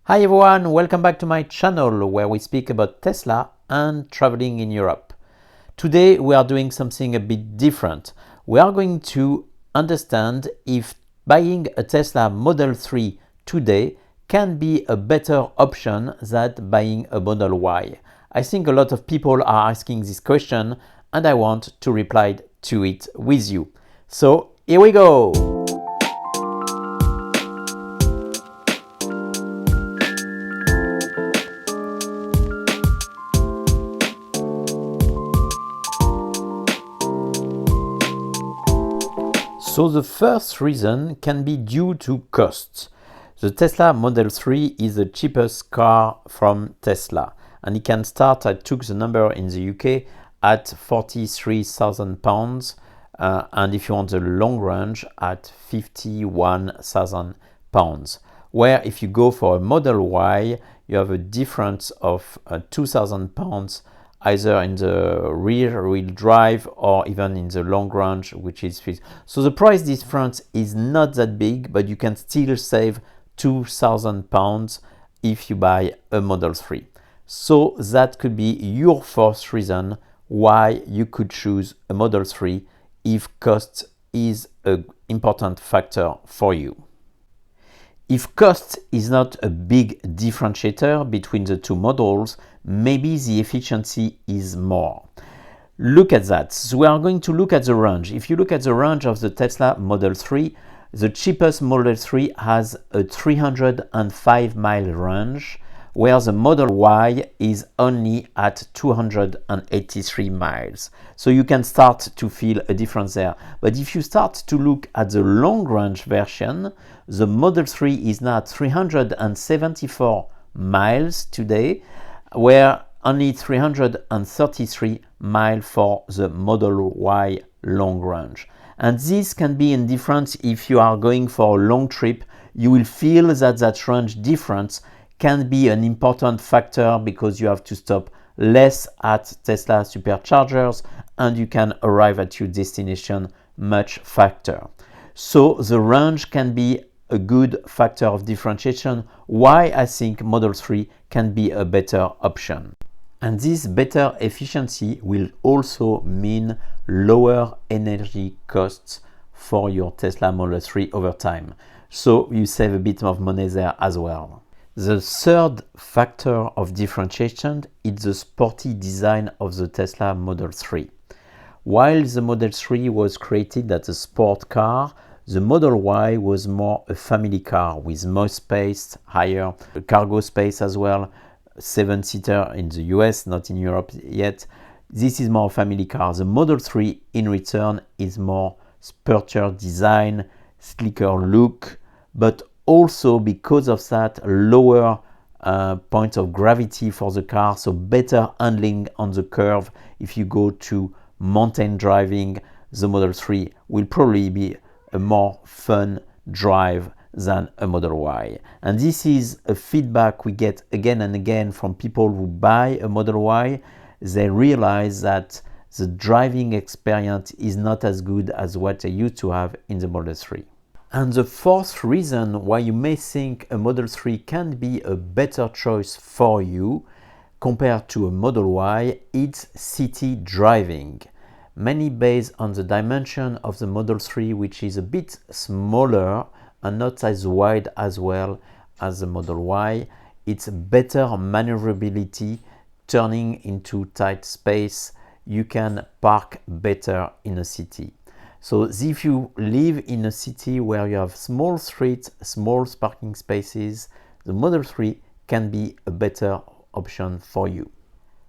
Hi everyone, welcome back to my channel where we speak about Tesla and traveling in Europe. Today we are doing something a bit different. We are going to understand if buying a Tesla Model 3 today can be a better option than buying a Model Y. I think a lot of people are asking this question and I want to reply to it with you. So here we go! So the first reason can be due to cost. The Tesla Model 3 is the cheapest car from Tesla, and it can start, I took the number in the UK, at £43,000, and if you want a long range, at £51,000. Where if you go for a Model Y, you have a difference of £2,000 either in the rear wheel drive or even in the long range, which is so the price difference is not that big, but you can still save £2,000 if you buy a Model 3. So that could be your first reason why you could choose a Model 3 if cost is an important factor for you. If cost is not a big differentiator between the two models, maybe the efficiency is more. Look at that. So we are going to look at the range. If you look at the range of the Tesla Model 3, the cheapest Model 3 has a 305-mile range, where the Model Y is only at 283 miles. So you can start to feel a difference there. But if you start to look at the long range version, the Model 3 is now at 374 miles today, where only 333 miles for the Model Y long range. And this can be a difference if you are going for a long trip. You will feel that that range difference can be an important factor because you have to stop less at Tesla superchargers and you can arrive at your destination much faster. So the range can be a good factor of differentiation, why I think Model 3 can be a better option. And this better efficiency will also mean lower energy costs for your Tesla Model 3 over time. So you save a bit of money there as well. The third factor of differentiation is the sporty design of the Tesla Model 3. While the Model 3 was created as a sport car, the Model Y was more a family car with more space, higher cargo space as well, 7-seater in the US, not in Europe yet. This is more a family car. The Model 3 in return is more sportier design, sleeker look, but also because of that lower point of gravity for the car, so better handling on the curve. If you go to mountain driving, the Model 3 will probably be a more fun drive than a Model Y. And this is a feedback we get again and again from people who buy a Model Y. They realize that the driving experience is not as good as what they used to have in the Model 3. And the fourth reason why you may think a Model 3 can be a better choice for you compared to a Model Y, it's city driving. Mainly based on the dimension of the Model 3, which is a bit smaller and not as wide as well as the Model Y. It's better maneuverability, turning into tight space. You can park better in a city. So if you live in a city where you have small streets, small parking spaces, the Model 3 can be a better option for you.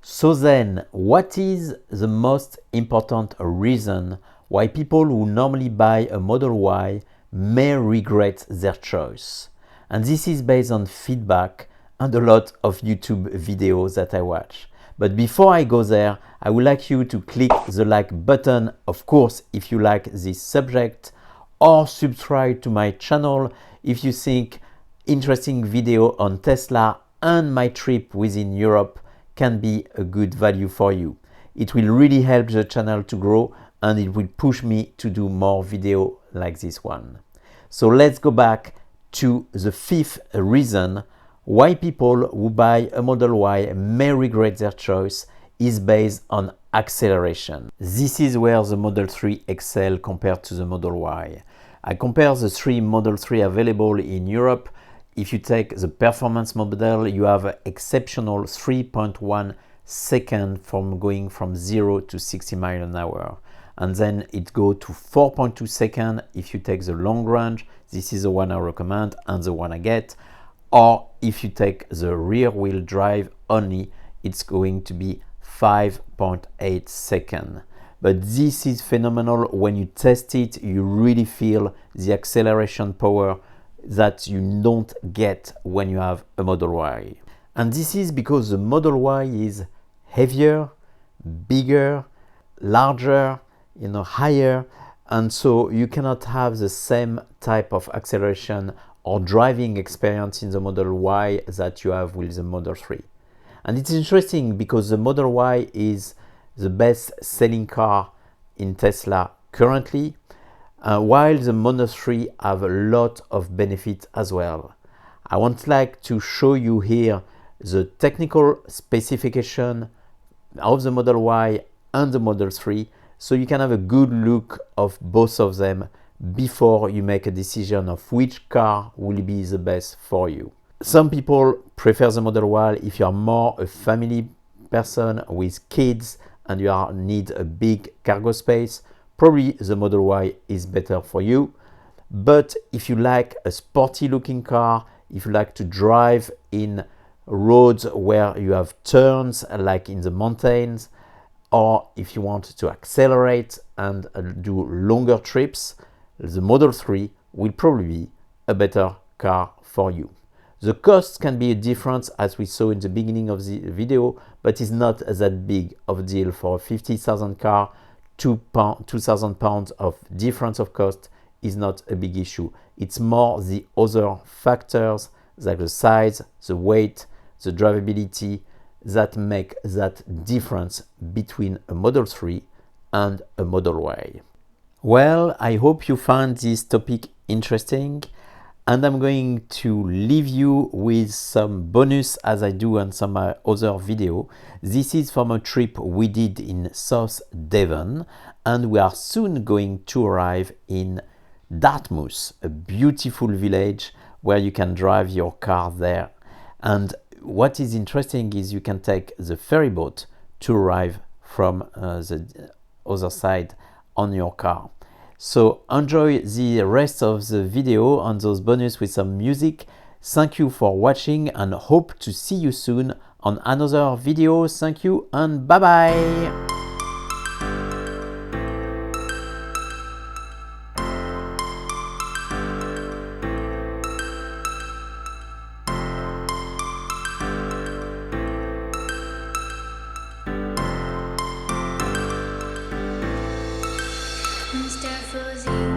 So then, what is the most important reason why people who normally buy a Model Y may regret their choice? And this is based on feedback and a lot of YouTube videos that I watch. But before I go there, I would like you to click the like button, of course, if you like this subject, or subscribe to my channel if you think interesting video on Tesla and my trip within Europe can be a good value for you. It will really help the channel to grow and it will push me to do more video like this one. So let's go back to the fifth reason Why people who buy a Model Y may regret their choice is based on acceleration. This is where the Model 3 excel compared to the Model Y. I compare the three Model 3 available in Europe. If you take the performance model, you have an exceptional 3.1 second from going from 0 to 60 miles an hour. And then it goes to 4.2 seconds if you take the long range. This is the one I recommend and the one I get. Or if you take the rear wheel drive only, it's going to be 5.8 seconds. But this is phenomenal. When you test it, you really feel the acceleration power that you don't get when you have a Model Y. And this is because the Model Y is heavier, bigger, larger, higher, and so you cannot have the same type of acceleration or driving experience in the Model Y that you have with the Model 3. And it's interesting because the Model Y is the best selling car in Tesla currently, while the Model 3 have a lot of benefits as well. I would like to show you here the technical specification of the Model Y and the Model 3 so you can have a good look of both of them before you make a decision of which car will be the best for you. Some people prefer the Model Y if you are more a family person with kids and you need a big cargo space. Probably the Model Y is better for you. But if you like a sporty looking car, if you like to drive in roads where you have turns like in the mountains, or if you want to accelerate and do longer trips, the Model 3 will probably be a better car for you. The cost can be a difference as we saw in the beginning of the video, but it's not that big of a deal for a 50,000 car. 2,000 pounds of difference of cost is not a big issue. It's more the other factors like the size, the weight, the drivability that make that difference between a Model 3 and a Model Y. Well, I hope you found this topic interesting, and I'm going to leave you with some bonus as I do on some other video. This is from a trip we did in South Devon, and we are soon going to arrive in Dartmouth, a beautiful village where you can drive your car there. And what is interesting is you can take the ferry boat to arrive from the other side on your car. So enjoy the rest of the video on those bonus with some music. Thank you for watching and hope to see you soon on another video. Thank you and bye bye. Mr. Fuzzy.